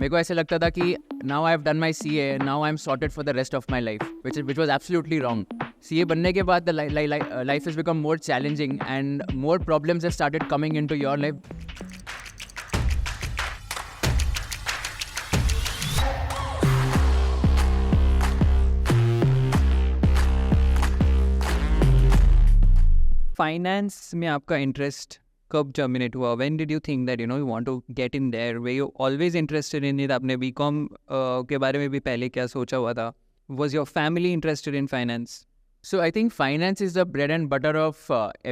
मेरे को ऐसे लगता था कि now I have done my CA, now I am sorted for the rest of my life, which was absolutely wrong. CA बनने के बाद the life is become more challenging and more problems have started coming into your life. Finance में आपका interest कब germinate हुआ? When did you think that you want to get in there? Were you always interested in it? आपने BCom के बारे में भी पहले क्या सोचा हुआ था? Was your family interested in finance? So I think finance is the bread and butter of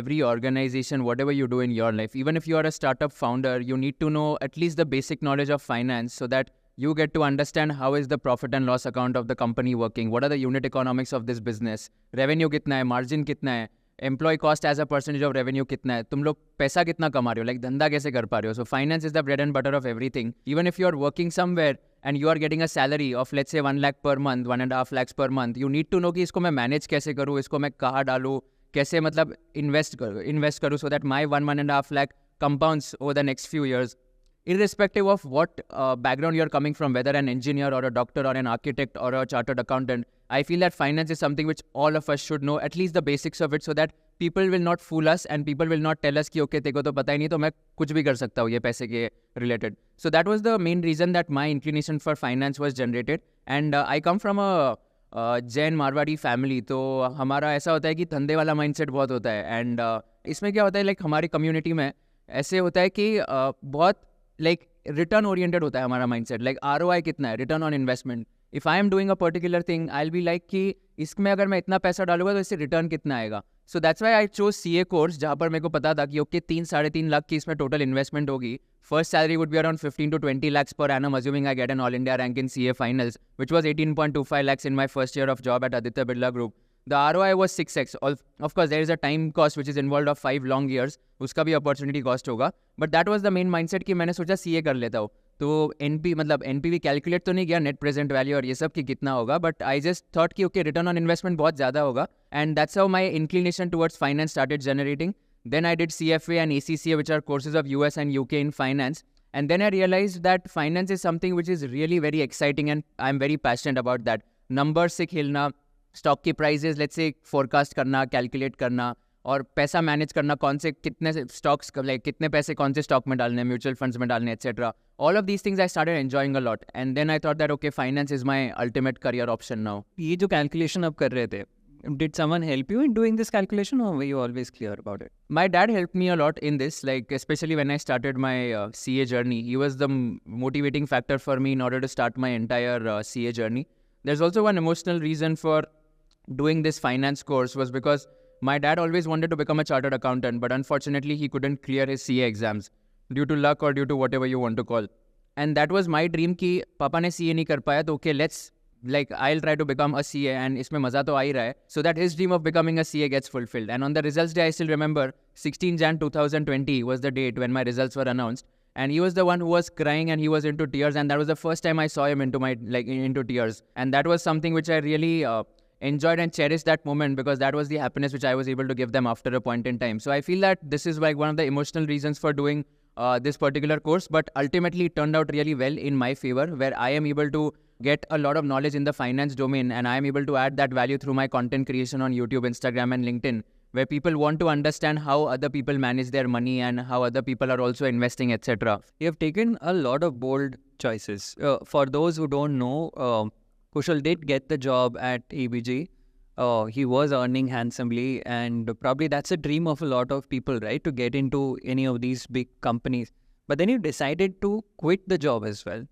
every organization, whatever you do in your life. Even if you are a startup founder, you need to know at least the basic knowledge of finance so that you get to understand how is the profit and loss account of the company working, what are the unit economics of this business, revenue कितना है, margin कितना है, employee cost as a percentage of revenue कितना है, तुम लोग पैसा कितना कमा रहे हो, लाइक धंधा कैसे कर पा रहे हो. So finance is the bread and butter of everything. Even if you are working somewhere and you are getting a salary of let's say 1 lakh per month, 1.5 lakhs per month, you need to know कि इसको मैं manage कैसे करूँ, इसको मैं कहाँ डालूँ, कैसे मतलब इन्वेस्ट करूँ so that my 1.5 lakh compounds over the next few years. Irrespective of what background you're coming from, whether an engineer or a doctor or an architect or a chartered accountant, I feel that finance is something which all of us should know, at least the basics of it, so that people will not fool us and people will not tell us कि okay तेको तो पता ही नहीं तो मैं कुछ भी कर सकता हूँ ये पैसे के related. So that was the main reason that my inclination for finance was generated. And I come from a Jain Marwari family, तो हमारा ऐसा होता है कि धंधे वाला माइंडसेट बहुत होता है. एंड इसमें क्या होता है, लाइक हमारी कम्युनिटी में ऐसे होता है कि बहुत लाइक रिटर्न ओरिएंटेड होता है हमारा माइंडसेट. लाइक ROI कितना है, return on investment. If I am doing a particular thing I will be like कि इसमें अगर मैं इतना पैसा डालूंगा तो इससे रिटर्न कितना आएगा. So that's why I chose CA course, जहाँ पर मेरे को पता था कि ओके 3-3.5 लाख की इसमें टोटल इन्वेस्टमेंट होगी. First salary would be around 15 to 20 lakhs per annum, assuming I get an all India rank in CA finals, which was 18.25 lakhs in my first year of job at Aditya Birla Group. The ROI was 6x. Of course, there is a time cost which is involved of 5 long years. उसका भी opportunity cost होगा. But that was the main mindset कि मैंने सोचा CA कर लेता हूँ. तो NPV कैलकुलेट तो नहीं किया, नेट प्रेजेंट वैल्यू और ये सब कि कितना होगा, बट आई जस्ट थॉट कि ओके रिटर्न ऑन इन्वेस्टमेंट बहुत ज़्यादा होगा. And that's how my inclination towards finance started generating. Then I did CFA and ACCA, which are courses of US and UK in finance. And then I realized that finance is something which is really very exciting and I'm very passionate about that. Numbers से खेलना, stock की prices let's say forecast करना, calculate करना, और पैसा manage करना, कौन से कितने स्टॉक्स, लाइक कितने पैसे कौन से स्टॉक में डालने हैं, म्यूचुअल फंड्स में डालने, etcetera. All of these things I started enjoying a lot. And then I thought that okay finance is my ultimate career option now. ये जो कैलकुलेशन आप कर रहे थे, did someone help you in doing this calculation or were you always clear about it? My dad helped me a lot in this, like especially when I started my CA journey. He was the motivating factor for me in order to start my entire CA journey. There's also one emotional reason for doing this finance course, was because my dad always wanted to become a chartered accountant, but unfortunately he couldn't clear his CA exams due to luck or due to whatever you want to call. And that was my dream कि पापा ने CA नहीं कर पाया तो okay, let's like I'll try to become a CA and इसमें मज़ा तो आ ही रहा है, so that his dream of becoming a CA gets fulfilled. And on the results day, I still remember 16 Jan 2020 was the date when my results were announced. And he was the one who was crying and he was into tears, and that was the first time I saw him into tears. And that was something which I really enjoyed and cherished that moment, because that was the happiness which I was able to give them after a point in time. So I feel that this is like one of the emotional reasons for doing this particular course, but ultimately it turned out really well in my favor, where I am able to get a lot of knowledge in the finance domain, and I am able to add that value through my content creation on YouTube, Instagram and LinkedIn, where people want to understand how other people manage their money and how other people are also investing, etc. You have taken a lot of bold choices. For those who don't know, Kushal did get the job at ABG. He was earning handsomely, and probably that's a dream of a lot of people, right? To get into any of these big companies. But then you decided to quit the job as well,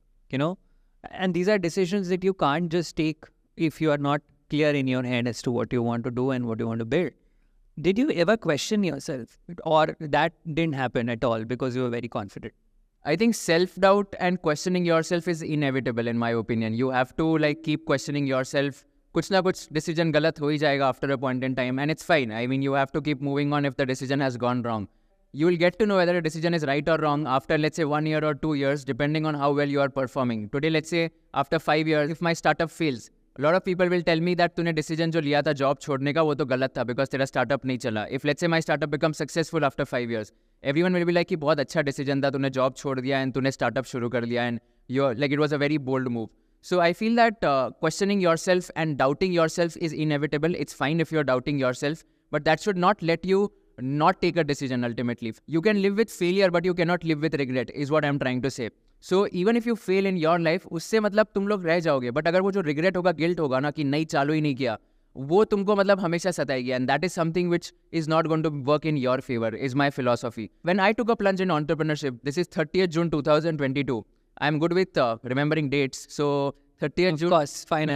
and these are decisions that you can't just take if you are not clear in your head as to what you want to do and what you want to build. Did you ever question yourself, or that didn't happen at all because you were very confident? I think self-doubt and questioning yourself is inevitable in my opinion. You have to keep questioning yourself. कुछ ना कुछ decision गलत हो ही जाएगा after a point in time, and it's fine. I mean, you have to keep moving on if the decision has gone wrong. You will get to know whether a decision is right or wrong after, let's say, 1 year or 2 years, depending on how well you are performing. Today, let's say, after 5 years, if my startup fails, a lot of people will tell me that तूने decision जो लिया था job छोड़ने का वो तो गलत था because तेरा startup नहीं चला. If let's say my startup becomes successful after 5 years, everyone will be like कि बहुत अच्छा decision था, तूने job छोड़ दिया and तूने startup शुरू कर लिया and you're like it was a very bold move. So I feel that questioning yourself and doubting yourself is inevitable. It's fine if you're doubting yourself, but that should not let you not take a decision ultimately. You can live with failure, but you cannot live with regret, is what I'm trying to say. So even if you fail in your life, उससे मतलब तुम लोग रह जाओगे, but अगर वो जो regret होगा, guilt होगा ना कि नहीं चालू ही नहीं किया, वो तुमको मतलब हमेशा सताएगी, and that is something which is not going to work in your favor, is my philosophy. When I took a plunge in entrepreneurship, this is 30th June 2022. I'm good with remembering dates. So 30th June. Of course, fine.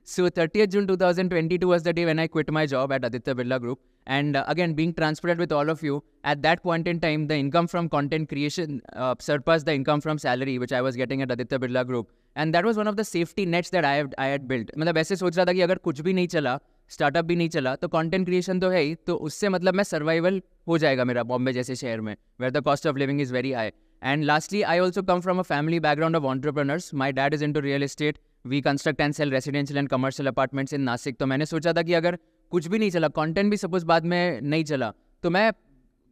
So 30th June 2022 was the day when I quit my job at Aditya Birla Group. And again, being transparent with all of you, at that point in time, the income from content creation surpassed the income from salary, which I was getting at Aditya Birla Group. And that was one of the safety nets that I had built. मतलब ऐसे सोच रहा था कि अगर कुछ भी नहीं चला, स्टार्टअप भी नहीं चला, तो कंटेंट क्रिएशन तो है ही, तो उससे मतलब मैं सर्वाइवल हो जाएगा मेरा बॉम्बे जैसे शहर में, where the cost of living is very high. And lastly, I also come from a family background of entrepreneurs. My dad is into real estate. We construct and sell residential and commercial apartments in Nashik. तो मैंने सोचा था कि अगर कुछ भी नहीं चला, कंटेंट भी सपोज बाद में नहीं चला, तो मैं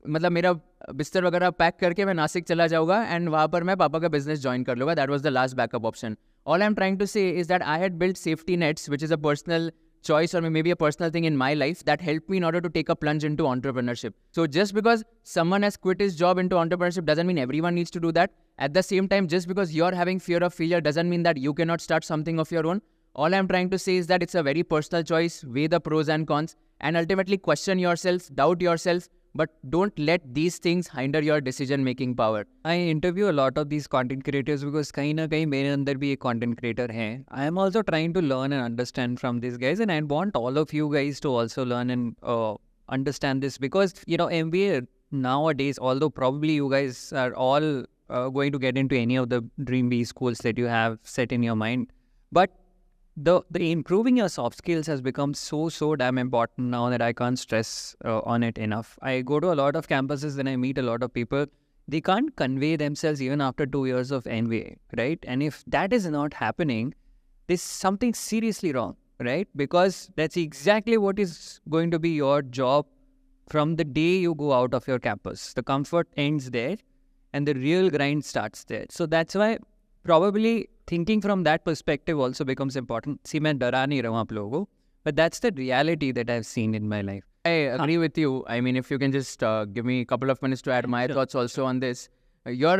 मतलब मेरा बिस्तर वगैरह पैक करके मैं नासिक चला जाऊँगा एंड वहाँ पर मैं पापा का बिजनेस ज्वाइन कर लूँगा. That was the last backup option. All I am trying to say is that I had built safety nets which is a personal choice or maybe a personal thing in my life that helped me in order to take a plunge into entrepreneurship. So just because someone has quit his job into entrepreneurship doesn't mean everyone needs to do that. At the same time, just because you're having fear of failure doesn't mean that you cannot start something of your own. All I'm trying to say is that it's a very personal choice. Weigh the pros and cons and ultimately question yourself, doubt yourself, but don't let these things hinder your decision-making power. I interview a lot of these content creators because कहीं ना कहीं मेरे अंदर भी एक content creator है. I am also trying to learn and understand from these guys, and I want all of you guys to also learn and understand this because, you know, MBA nowadays, although probably you guys are all going to get into any of the Dream B schools that you have set in your mind, but the improving your soft skills has become so damn important now that I can't stress on it enough. I go to a lot of campuses and I meet a lot of people. They can't convey themselves even after 2 years of MBA, right? And if that is not happening, there's something seriously wrong, right? Because that's exactly what is going to be your job from the day you go out of your campus. The comfort ends there and the real grind starts there. So that's why probably thinking from that perspective also becomes important. See, मैं डरा नहीं रहा हूँ आप लोगों को, but that's the reality that I've seen in my life. I agree with you. I mean, if you can just give me a couple of minutes to add my thoughts also on this. Your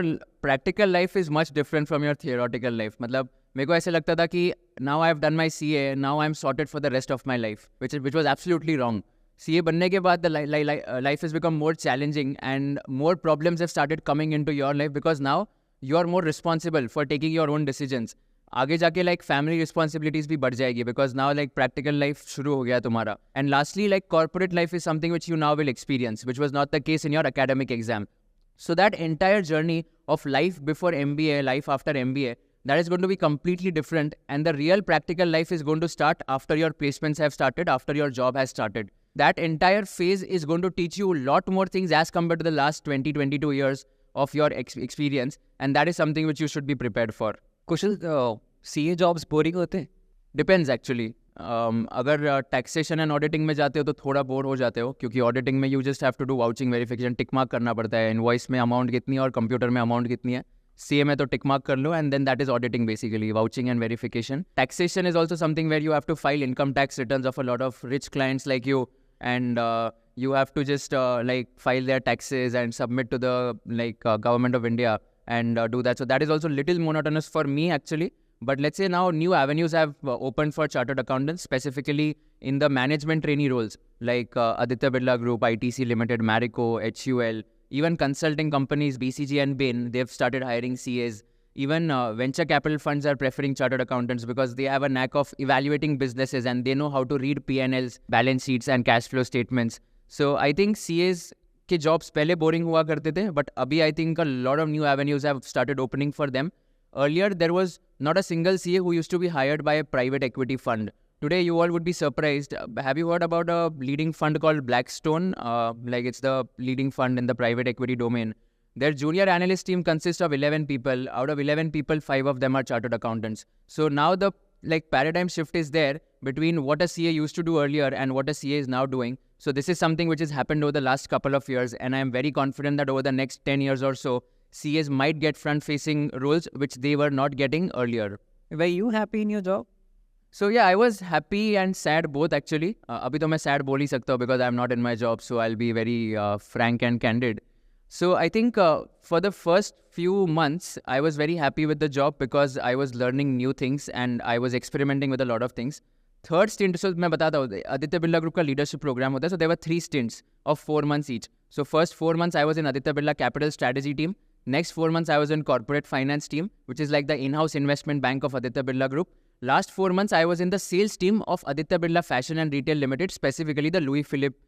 practical life is much different from your theoretical life. मतलब मेरे को ऐसे लगता था कि now I've done my CA, now I'm sorted for the rest of my life, which was absolutely wrong. CA बनने के बाद the life has become more challenging and more problems have started coming into your life because now you are more responsible for taking your own decisions. आगे जाके like family responsibilities भी बढ़ जाएगी because now like practical life शुरू हो गया तुम्हारा. And lastly, like corporate life is something which you now will experience, which was not the case in your academic exam. So that entire journey of life before MBA, life after MBA, that is going to be completely different. And the real practical life is going to start after your placements have started, after your job has started. That entire phase is going to teach you a lot more things as compared to the last 22 years of your experience. And that is something which you should be prepared for. Kusal, CA jobs boring होते हैं? Depends actually. अगर taxation and auditing में जाते हो तो थोड़ा bore हो जाते हो क्योंकि ऑडिटिंग में you just have to do vouching verification, tick mark करना पड़ता है, इनवॉइस में अमाउंट कितनी है और कंप्यूटर में अमाउंट कितनी है. CA में तो टिक मार्क कर लो and then that is auditing basically, vouching and verification. Taxation is also something where you have to file income tax returns of a lot of rich clients like you and you have to just like file their taxes and submit to the government of India and do that. So that is also little monotonous for me actually. But let's say now new avenues have opened for chartered accountants, specifically in the management trainee roles like Aditya Birla Group, ITC Limited, Marico, HUL, even consulting companies, BCG and Bain, they've started hiring CAs. Even venture capital funds are preferring chartered accountants because they have a knack of evaluating businesses and they know how to read P&Ls, balance sheets and cash flow statements. So I think CAs के jobs पहले boring हुआ करते थे, but अभी I think a lot of new avenues have started opening for them. Earlier, there was not a single CA who used to be hired by a private equity fund. Today, you all would be surprised. Have you heard about a leading fund called Blackstone? It's the leading fund in the private equity domain. Their junior analyst team consists of 11 people. Out of 11 people, 5 of them are chartered accountants. So now the paradigm shift is there between what a CA used to do earlier and what a CA is now doing. So this is something which has happened over the last couple of years, and I am very confident that over the next 10 years or so, CAs might get front-facing roles which they were not getting earlier. Were you happy in your job? So yeah, I was happy and sad both actually. अभी तो मैं sad बोल ही सकता हूँ because I'm not in my job, so I'll be very frank and candid. So I think for the first few months, I was very happy with the job because I was learning new things and I was experimenting with a lot of things. Third stint, so मैं बताता हूँ, Aditya Birla Group का leadership program होता है, so there were 3 stints of 4 months each. So first 4 months I was in Aditya Birla Capital Strategy team. Next 4 months I was in corporate finance team, which is like the in-house investment bank of Aditya Birla Group. Last 4 months I was in the sales team of Aditya Birla Fashion and Retail Limited, specifically the Louis Philippe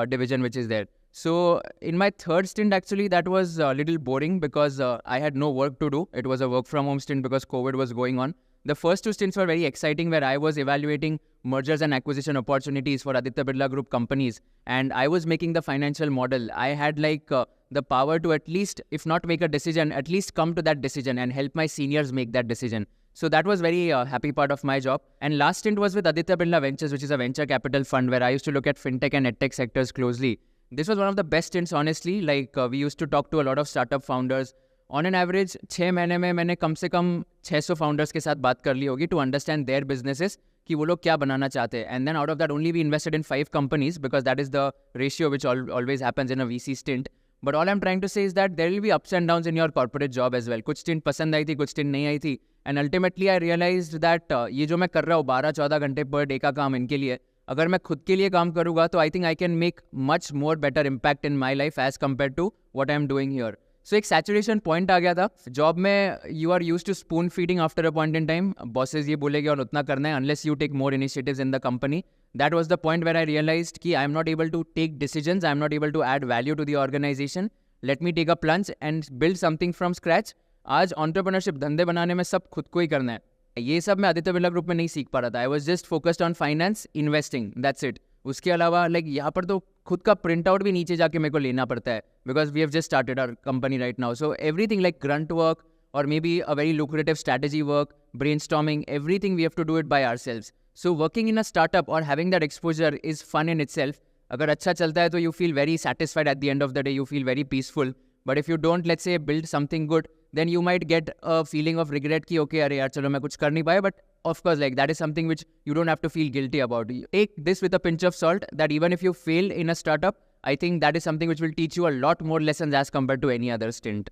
division which is there. So in my third stint actually that was a little boring because I had no work to do. It was a work from home stint because COVID was going on. The first 2 stints were very exciting where I was evaluating mergers and acquisition opportunities for Aditya Birla Group companies and I was making the financial model. I had like the power to at least, if not make a decision, at least come to that decision and help my seniors make that decision. So that was very happy part of my job. And last stint was with Aditya Birla Ventures, which is a venture capital fund where I used to look at fintech and edtech sectors closely. This was one of the best stints, honestly. Like we used to talk to a lot of startup founders. On an average, 6 महीने में मैंने कम से कम 600 founders के साथ बात कर ली होगी to understand their businesses कि वो लोग क्या बनाना चाहते हैं. And then out of that only we invested in 5 companies because that is the ratio which always happens in a VC stint. But all I'm trying to say is that there will be ups and downs in your corporate job as well. कुछ stint पसंद आई थी, कुछ stint नहीं आई थी. And ultimately I realized that ये जो मैं कर रहा हूँ 12-14 घंटे per day का काम इनके लिए, अगर मैं खुद के लिए काम करूँगा तो I think I can make much more better impact in my life as compared to what I'm doing here. So एक saturation point आ गया था. जॉब में you are used to spoon feeding after a point in time. Bosses ये बोलेंगे और उतना करना है unless you take more initiatives in the company. That was the point where I realized कि I am not able to take decisions. I am not able to add value to the organization. Let me take a plunge and build something from scratch. आज entrepreneurship धंधे बनाने में सब खुद को ही करना है. ये सब मैं आदित्य बिरला ग्रुप में नहीं सीख पा रहा था. I was just focused on finance, investing, that's it. उसके अलावा लाइक यहाँ पर तो खुद का प्रिंट आउट भी नीचे जाके मेरे को लेना पड़ता है because we have just started our company right now. So everything like grunt work or maybe a very lucrative strategy work, brainstorming, everything we have to do it by ourselves. So working in a startup or having that exposure is fun in itself. अगर अच्छा चलता है तो you feel very satisfied at the end of the day, you feel very peaceful. But if you don't, let's say, build something good, then you might get a feeling of regret कि okay अरे यार चलो मैं कुछ कर नहीं पाया. But of course, like that is something which you don't have to feel guilty about. Take this with a pinch of salt that even if you fail in a startup, I think that is something which will teach you a lot more lessons as compared to any other stint.